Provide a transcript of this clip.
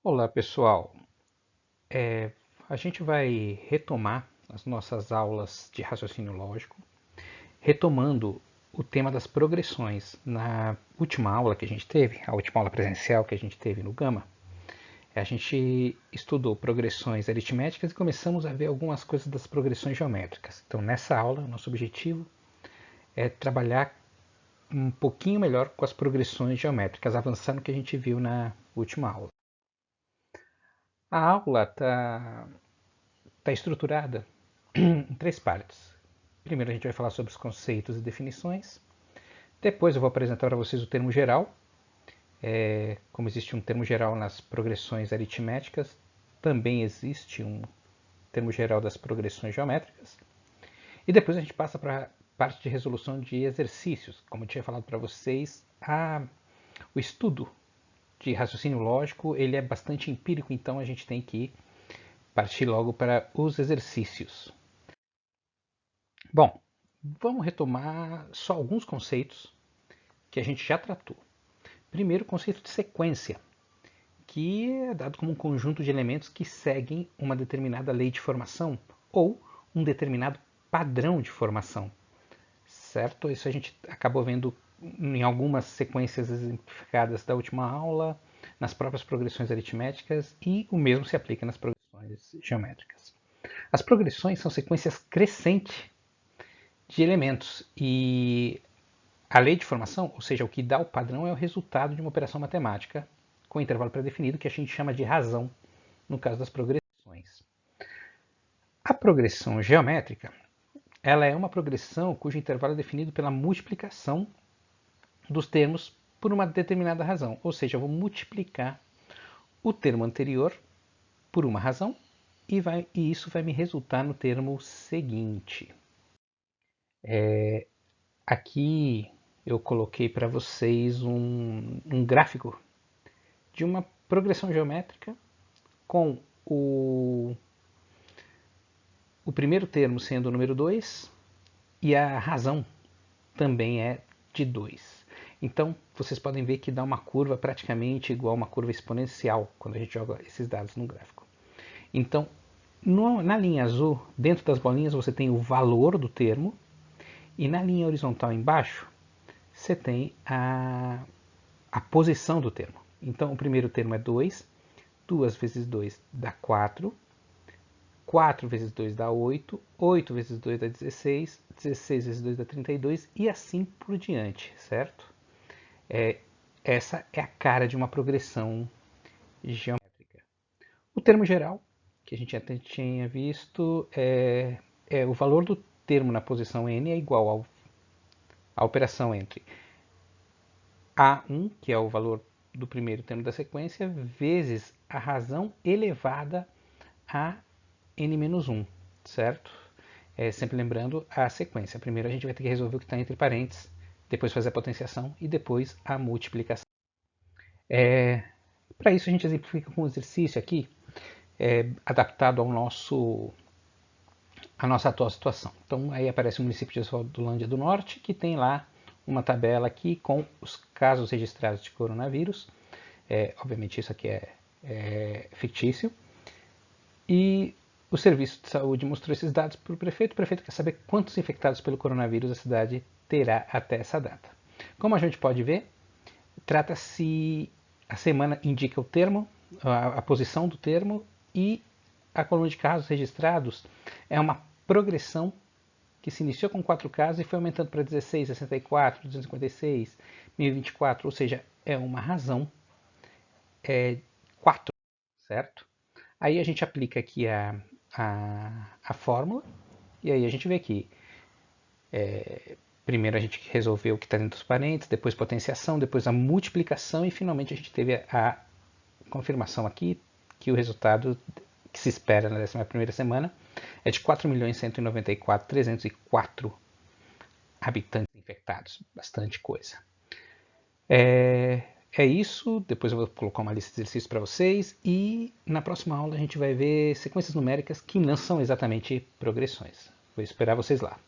Olá, pessoal. A gente vai retomar as nossas aulas de raciocínio lógico, retomando o tema das progressões. Na última aula que a gente teve, a última aula presencial que a gente teve no Gama, a gente estudou progressões aritméticas e começamos a ver algumas coisas das progressões geométricas. Então, nessa aula, nosso objetivo é trabalhar um pouquinho melhor com as progressões geométricas, avançando no que a gente viu na última aula. A aula está estruturada em três partes. Primeiro a gente vai falar sobre os conceitos e definições. Depois eu vou apresentar para vocês o termo geral. Como existe um termo geral nas progressões aritméticas, também existe um termo geral das progressões geométricas. E depois a gente passa para a parte de resolução de exercícios. Como eu tinha falado para vocês, o estudo de raciocínio lógico ele é bastante empírico, então a gente tem que partir logo para os exercícios. Bom, vamos retomar só alguns conceitos que a gente já tratou. Primeiro, o conceito de sequência, que é dado como um conjunto de elementos que seguem uma determinada lei de formação ou um determinado padrão de formação, certo? Isso a gente acabou vendo em algumas sequências exemplificadas da última aula, nas próprias progressões aritméticas, e o mesmo se aplica nas progressões geométricas. As progressões são sequências crescentes de elementos e a lei de formação, ou seja, o que dá o padrão, é o resultado de uma operação matemática com intervalo pré-definido que a gente chama de razão no caso das progressões. A progressão geométrica ela é uma progressão cujo intervalo é definido pela multiplicação dos termos por uma determinada razão, ou seja, eu vou multiplicar o termo anterior por uma razão e isso vai me resultar no termo seguinte. Aqui eu coloquei para vocês um gráfico de uma progressão geométrica com o primeiro termo sendo o número 2 e a razão também é de 2. Então, vocês podem ver que dá uma curva praticamente igual a uma curva exponencial quando a gente joga esses dados no gráfico. Então, na linha azul, dentro das bolinhas, você tem o valor do termo e na linha horizontal embaixo, você tem a posição do termo. Então, o primeiro termo é 2, 2 vezes 2 dá 4, 4 vezes 2 dá 8, 8 vezes 2 dá 16, 16 vezes 2 dá 32 e assim por diante, certo? Essa é a cara de uma progressão geométrica. O termo geral, que a gente até tinha visto, é o valor do termo na posição n é igual à operação entre A1, que é o valor do primeiro termo da sequência, vezes a razão elevada a n-1, certo? Sempre lembrando a sequência. Primeiro a gente vai ter que resolver o que está entre parênteses, depois fazer a potenciação e depois a multiplicação. Para isso a gente exemplifica com um exercício aqui, adaptado à nossa atual situação. Então aí aparece o município de Oswaldolândia do Norte, que tem lá uma tabela aqui com os casos registrados de coronavírus. Obviamente isso aqui é fictício. E o Serviço de Saúde mostrou esses dados para o prefeito. O prefeito quer saber quantos infectados pelo coronavírus a cidade terá até essa data. Como a gente pode ver, trata-se, a semana indica o termo, a posição do termo, e a coluna de casos registrados é uma progressão que se iniciou com 4 casos e foi aumentando para 16, 64, 256, 1024, ou seja, é uma razão 4, certo? Aí a gente aplica aqui a fórmula, e aí a gente vê que primeiro a gente resolveu o que está dentro dos parênteses, depois potenciação, depois a multiplicação e finalmente a gente teve a confirmação aqui que o resultado que se espera na 11ª semana é de 4.194.304 habitantes infectados, bastante coisa. É isso, depois eu vou colocar uma lista de exercícios para vocês e na próxima aula a gente vai ver sequências numéricas que não são exatamente progressões. Vou esperar vocês lá.